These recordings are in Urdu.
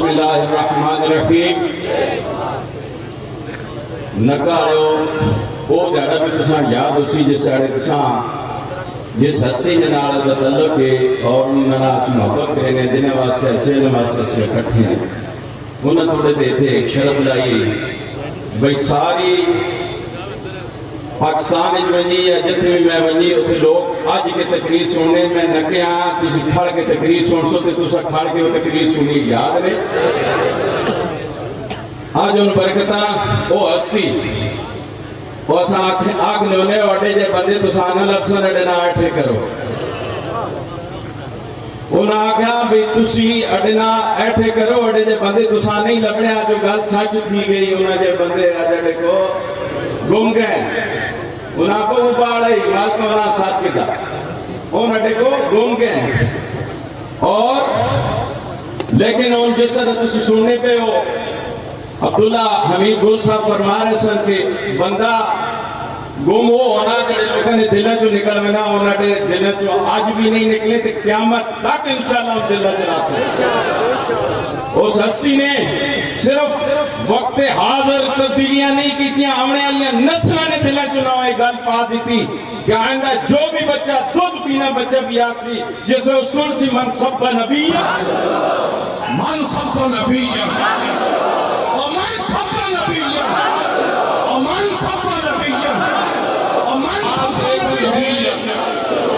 اللہ الرحمن الرحیم نکارو وہ دیڑا بھی تساں یاد اسی جس ساڑے تساں جس ہستی جنال تعلق ہے اور انہاں اس محبت کرنے جنہیں واسطے چین واسطے سے اکٹھے ہیں انہاں توڑے دیتے ایک شرط لائی بھئی ساری پاکستان اج ونجی یا جتنے بھی میں ونجی اتنے لوگ آج کے تقریر سننے میں نکے آن تسی کھڑ کے تقریر سن سو تے تسا کھڑ کے وہ تقریر سنی یاد رہے آج ان برکتہ وہ ہستی وہ اسا آنکھ نونے وٹے جے بندے تسانا لفظاں اڈنا اٹھے کرو انہاں آکھا بھی تسی اڈنا اٹھے کرو اڈے جے بندے تسانا نہیں لبنے آج جو گل سچ تھی گئی انہاں جے بندے آج اڈے کو گم گئے انہاں کو مباڑائی مالکہ انہاں ساتھ کی تھا انہاں اڈے کو گم گئے اور لیکن ان جیسا تسی سننے پہ ہو عبداللہ حمید گل صاحب فرما رہے سن کہ بندہ گم ہو ہونا جڑے لوگوں نے دلیں جو نکل میں نہ ہونا دے دلیں جو آج بھی نہیں نکلے تو قیامت تک انشاءاللہ ہم دلیں چلا سکتے اس ہستی نے صرف وقت حاضر تبدیلیاں نہیں کی تھیں آمنے والیاں نسلیں نے دلیں چناوے گل پا دیتی کہ آئندہ جو بھی بچہ دودھ پینا بچہ بھی آکسی جیسے وہ سن سی منصب نبیہ منصب نبیہ ومن صف نبیہ ومن صف نبیہ ومن صف نبیہ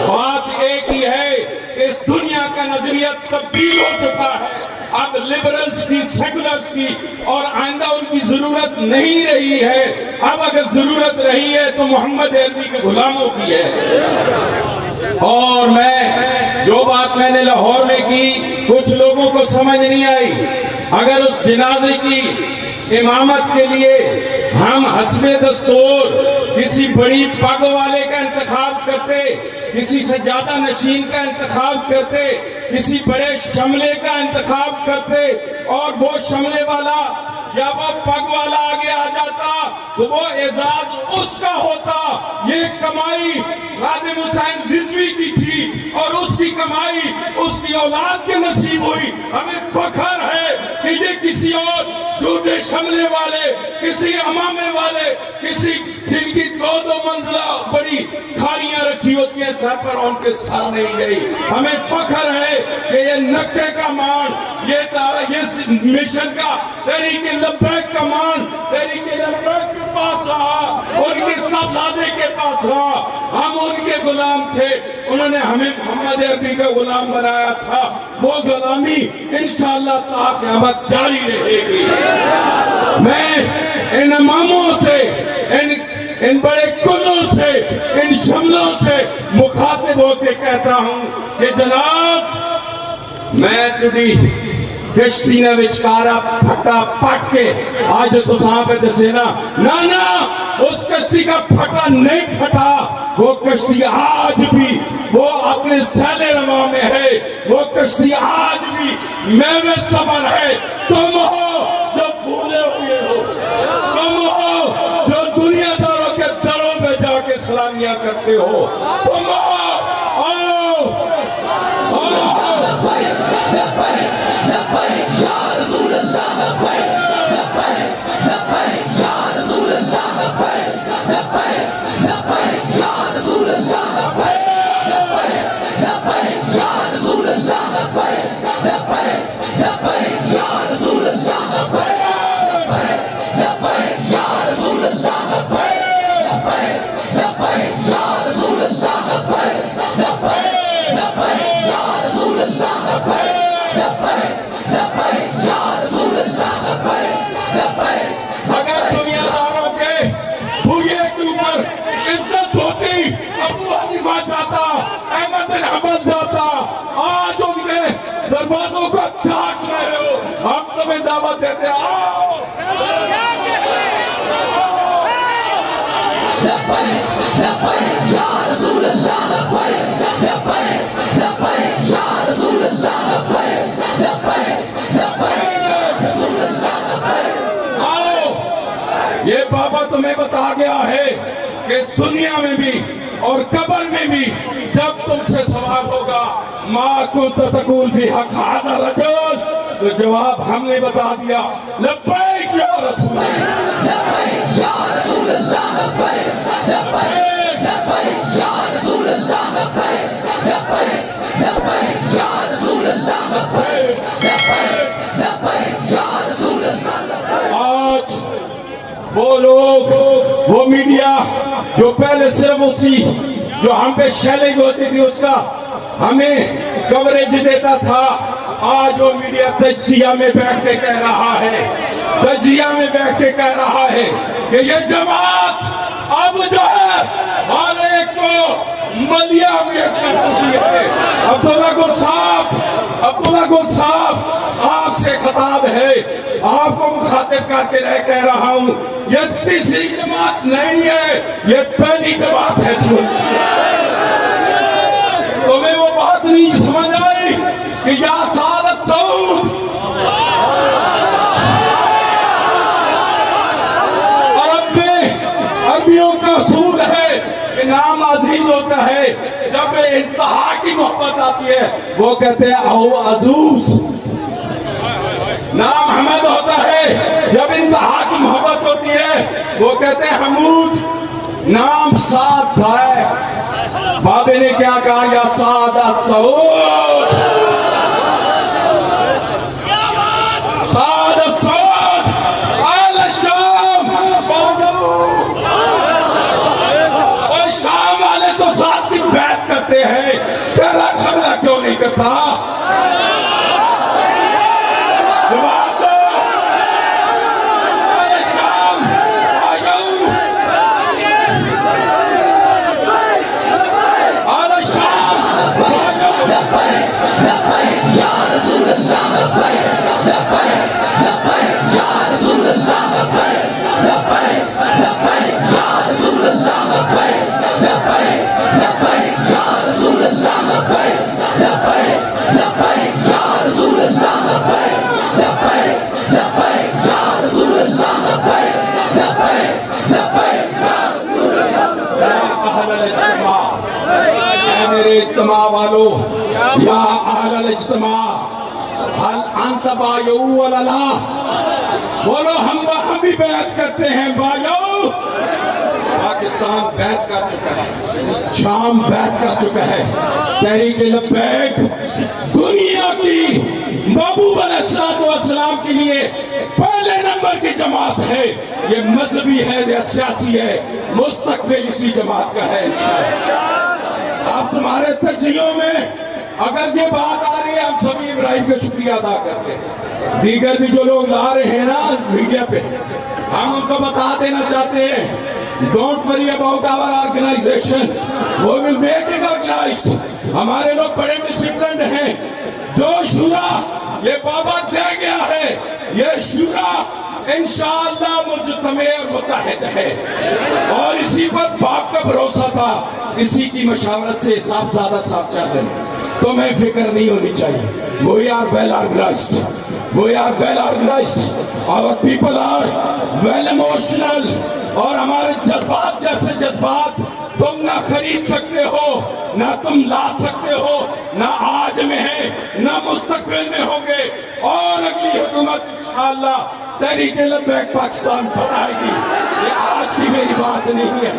بات ایک ہی ہے کہ اس دنیا کا نظریہ تبدیل ہو چکا ہے اب لبرلز کی سیکولرز کی اور آئندہ ان کی ضرورت نہیں رہی ہے اب اگر ضرورت رہی ہے تو محمد عربی کے غلاموں کی ہے اور میں جو بات میں نے لاہور میں کی کچھ لوگوں کو سمجھ نہیں آئی اگر اس جنازے کی امامت کے لیے ہم حسب دستور کسی بڑی پگ والے کا انتخاب کرتے کسی سجادہ نشین کا انتخاب کرتے کسی بڑے شملے کا انتخاب کرتے اور وہ شملے والا یا وہ پگ والا آگے آ جاتا تو وہ اعزاز اس کا ہوتا یہ کمائی خادم حسین رضوی کی تھی اور اس کی کمائی اس کی اولاد کے نصیب ہوئی ہمیں فخر ہے کہ یہ کسی اور جھوٹے شملے والے کسی امامے والے کسی جن کی دو منزلہ بڑی کھالیاں رکھی ہوتی ہیں سر پر ان کے سر نہیں گئی ہمیں فخر ہے کہ یہ نکے کا مان یہ مشن کا تحریک لبیک کا مان تحریک لبیک کے پاس رہا اور کے صاحبزادے کے پاس رہا ہم ان کے غلام تھے انہوں نے ہمیں محمد عربی کا غلام بنایا تھا وہ غلامی انشاءاللہ تا قیامت جاری رہے گی میں ان اماموں سے ان بڑے کلوں سے ان شملوں سے مخاطب ہو کے کہتا ہوں کہ جناب میں تُڑی کشتی نے وچکارا پھٹا پٹ کے آج تو ساں پہ دسینا نانا اس کشتی کا پھٹا نہیں پھٹا وہ کشتی آج بھی وہ اپنے سیل رواں میں ہے وہ کشتی آج بھی میں سفر ہے تم ہو جو بھولے ہوئے ہو تم ہو جو دنیا داروں کے دروں پہ جا کے سلامیاں کرتے ہو تم ہو اگر دنیا داروں کے بھوئے کے اوپر عزت ہوتی ابو حنیفہ جاتا احمد بن حنبل جاتا آج ان کے دروازوں کو چاٹ رہے ہو ہم تمہیں دعوت دیتے آؤ لبیک لبیک یا رسول اللہ لبیک لبیک لبیک یا رسول اللہ لبیک لبیک لبیک رسول اللہ لبیک آؤ یہ بابا تمہیں بتا گیا ہے کہ اس دنیا میں بھی اور قبر میں بھی جب تم سے سوال ہوگا ما کنت تقول فی حق ھذا الرجل تو جواب ہم نے بتا دیا لبیک یا رسول اللہ، لبیک یا رسول اللہ، لبیک لبیک لبیک یا رسول اللہ، لبیک لبیک لبیک یا رسول اللہ، لبیک لبیک لبیک یا رسول اللہ۔ آج وہ لوگ، وہ میڈیا جو پہلے صرف اسی جو ہم پہ شیلنگ ہوتی تھی اس کا ہمیں کوریج دیتا تھا، آج وہ میڈیا تجزیہ میں بیٹھ کے کہہ رہا ہے، تجزیہ میں بیٹھ کے کہہ رہا ہے کہ یہ جماعت اب جو ہے ہر ایک کو ملیا میٹ کر چکی ہے۔ عبداللہ گل صاحب آپ سے خطاب ہے، آپ کو مخاطب کر کے کہہ رہا ہوں، یہ تیسری جماعت نہیں ہے، یہ پہلی جماعت ہے۔ تمہیں وہ بات نہیں سمجھ آئی کہ یا سعادت سعود عرب میں عربیوں کا اصول ہے کہ نام عزیز ہوتا ہے جب انتہا کی محبت آتی ہے وہ کہتے ہیں او عزوز، نام حمد ہوتا ہے جب انتہا کی محبت ہوتی ہے وہ کہتے ہیں حمود، نام سعد ہے۔ بابے نے کیا کہا یا سعادت سعود، سعادت سعود اہل شام، اور شام والے تو ساتھ کی بیعت کرتے ہیں، تیرا شملہ کیوں نہیں کرتا؟ جواب دو، اہل شام آجاؤ، اہل شام آجاؤ۔ لبیک لبیک یا رسول اللہ، لبیک لبیک لبیک یا رسول اللہ، لبیک لبیک لبیک یا رسول اللہ، لبیک لبیک لبیک یا رسول اللہ، لبیک لبیک لبیک یا رسول اللہ، لبیک لبیک لبیک یا رسول اللہ، لبیک لبیک لبیک یا رسول اللہ۔ یا اہل الاجتماع، اے میرے اجتماع والو، یا اہل الاجتماع، حل انت بایعو ولا لا؟ بولو ہم بھی بیعت کرتے ہیں بایعو۔ پاکستان بیعت کر چکا ہے، شام بیعت کر چکا ہے، تحریک لبیک دنیا کی محبوب علیہ السلام کے لیے پہلے نمبر کی جماعت ہے، یہ مذہبی ہے، یہ سیاسی ہے، مستقبل اسی جماعت کا ہے انشاءاللہ۔ آپ تمہارے تجزیوں میں اگر یہ بات آ رہی ہے ہم سبھی ابراہیم کا شکریہ ادا کرتے ہیں، دیگر بھی جو لوگ لا رہے ہیں نا میڈیا پہ، ہم ان کو بتا دینا چاہتے ہیں don't worry about our organization, وہ ول میک اٹ آرگنائزڈ۔ ہمارے لوگ بڑے ڈسپلنڈ ہیں، جو شورا یہ بابا دے گیا ہے یہ شورا انشاءاللہ مجتمع اور متحد ہے، اور اسی پر باپ کا بھروسہ تھا، اسی کی مشاورت سے صاف زیادہ صاف چل رہے ہیں۔ تمہیں فکر نہیں ہونی چاہیے، we are well organized، we are well organized، our people are well emotional، اور ہمارے جذبات جیسے جذبات تم نہ خرید سکتے ہو، نہ تم لا سکتے ہو، نہ آج میں ہے نہ مستقبل میں ہوں گے، اور اگلی حکومت انشاءاللہ تحریک لبیک پاکستان بنائے گی۔ یہ آج کی میری بات نہیں ہے،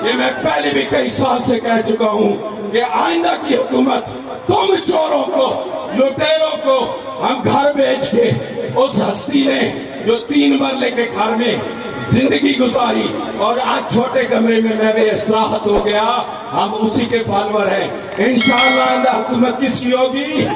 یہ میں پہلے بھی کئی سال سے کہہ چکا ہوں کہ آئندہ کی حکومت تم چوروں کو، لٹیروں کو ہم گھر بیچ کے، اس ہستی نے جو 3 مرلے کے گھر میں زندگی گزاری اور آج چھوٹے کمرے میں میں بھی استراحت ہو گیا، ہم اسی کے فالور ہیں۔ انشاءاللہ آئندہ حکومت کس کی ہوگی؟